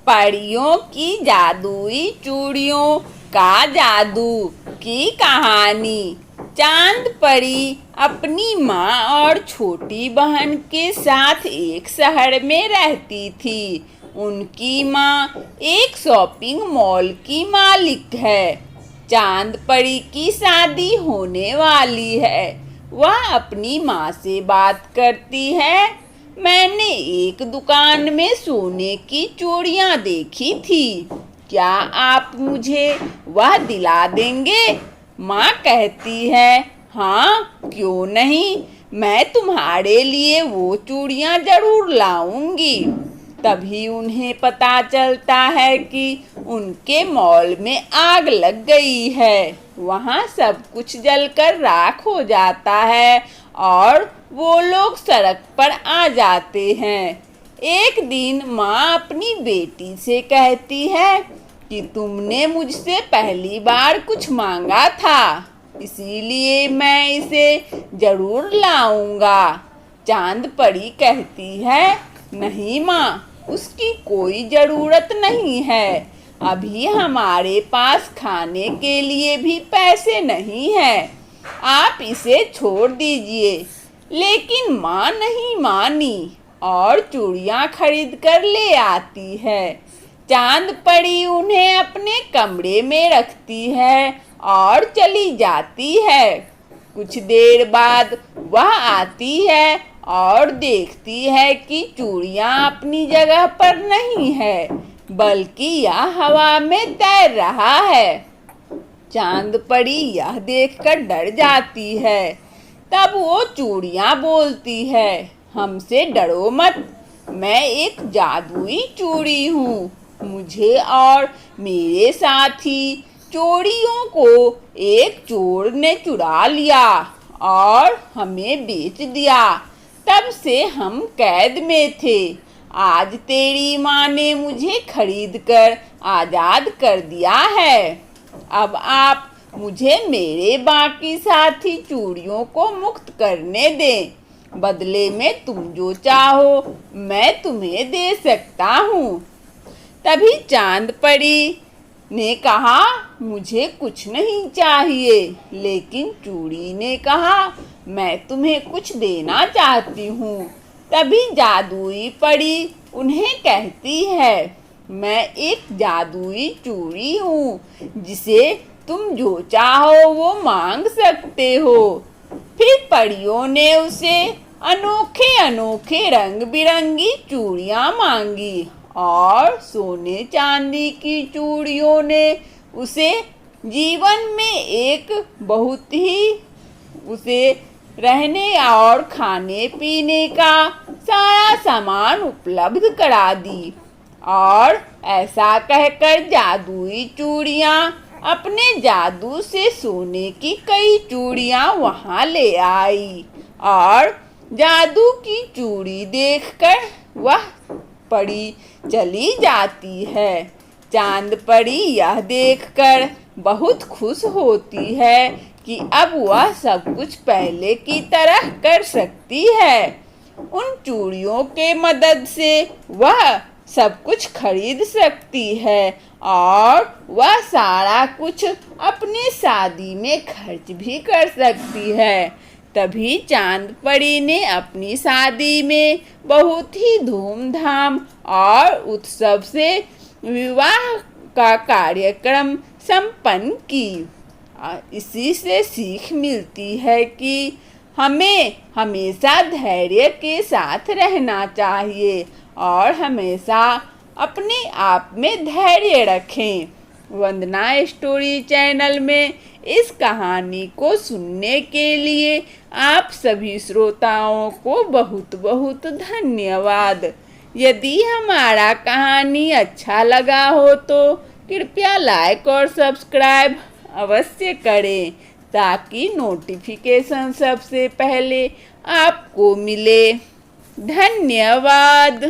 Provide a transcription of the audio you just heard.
परियों की जादुई चूड़ियों का जादू की कहानी। चांद परी अपनी माँ और छोटी बहन के साथ एक शहर में रहती थी। उनकी माँ एक शॉपिंग मॉल की मालिक है। चांद परी की शादी होने वाली है। वह अपनी माँ से बात करती है। मैंने एक दुकान में सोने की चूड़ियाँ देखी थी, क्या आप मुझे वह दिला देंगे? माँ कहती है, हाँ क्यों नहीं, मैं तुम्हारे लिए वो चूड़ियाँ जरूर लाऊंगी। तभी उन्हें पता चलता है कि उनके मॉल में आग लग गई है। वहाँ सब कुछ जलकर राख हो जाता है और वो लोग सड़क पर आ जाते हैं। एक दिन माँ अपनी बेटी से कहती है कि तुमने मुझसे पहली बार कुछ मांगा था, इसीलिए मैं इसे जरूर लाऊंगा। चांद परी कहती है, नहीं माँ, उसकी कोई ज़रूरत नहीं है। अभी हमारे पास खाने के लिए भी पैसे नहीं हैं। आप इसे छोड़ दीजिए। लेकिन माँ नहीं मानी और चूड़ियाँ खरीद कर ले आती है। चांद परी उन्हें अपने कमरे में रखती है और चली जाती है। कुछ देर बाद वह आती है और देखती है कि चूड़ियाँ अपनी जगह पर नहीं है, बल्कि यह हवा में तैर रहा है। चांद परी यह देखकर डर जाती है। तब वो चूड़ियाँ बोलती है, हमसे डरो मत, मैं एक जादुई चूड़ी हूँ। मुझे और मेरे साथी चोरियों को एक चोर ने चुरा लिया और हमें बेच दिया। तब से हम कैद में थे। आज तेरी माँ ने मुझे खरीद कर आज़ाद कर दिया है। अब आप मुझे मेरे बाकी साथी चूड़ियों को मुक्त करने दें। बदले में तुम जो चाहो मैं तुम्हें दे सकता हूँ। तभी चांद परी ने कहा, मुझे कुछ नहीं चाहिए। लेकिन चूड़ी ने कहा, मैं तुम्हें कुछ देना चाहती हूँ। तभी जादुई परी उन्हें कहती है, मैं एक जादुई चूड़ी हूँ, जिसे तुम जो चाहो वो मांग सकते हो। फिर परियों ने उसे अनोखे अनोखे रंग बिरंगी चूड़ियाँ मांगी और सोने चांदी की चूड़ियों ने उसे जीवन में एक बहुत ही उसे रहने और खाने पीने का सारा सामान उपलब्ध करा दी। और ऐसा कहकर जादुई चूड़ियाँ अपने जादू से सोने की कई चूड़ियाँ वहाँ ले आई और जादू की चूड़ी देखकर वह परी चली जाती है। चांद परी यह देखकर बहुत खुश होती है कि अब वह सब कुछ पहले की तरह कर सकती है। उन चूड़ियों के मदद से वह सब कुछ खरीद सकती है और वह सारा कुछ अपनी शादी में खर्च भी कर सकती है। तभी चांद परी ने अपनी शादी में बहुत ही धूमधाम और उत्सव से विवाह का कार्यक्रम संपन्न की। इसी से सीख मिलती है कि हमें हमेशा धैर्य के साथ रहना चाहिए और हमेशा अपने आप में धैर्य रखें। वंदना स्टोरी चैनल में इस कहानी को सुनने के लिए आप सभी श्रोताओं को बहुत बहुत धन्यवाद। यदि हमारा कहानी अच्छा लगा हो तो कृपया लाइक और सब्सक्राइब अवश्य करें, ताकि नोटिफिकेशन सबसे पहले आपको मिले। धन्यवाद।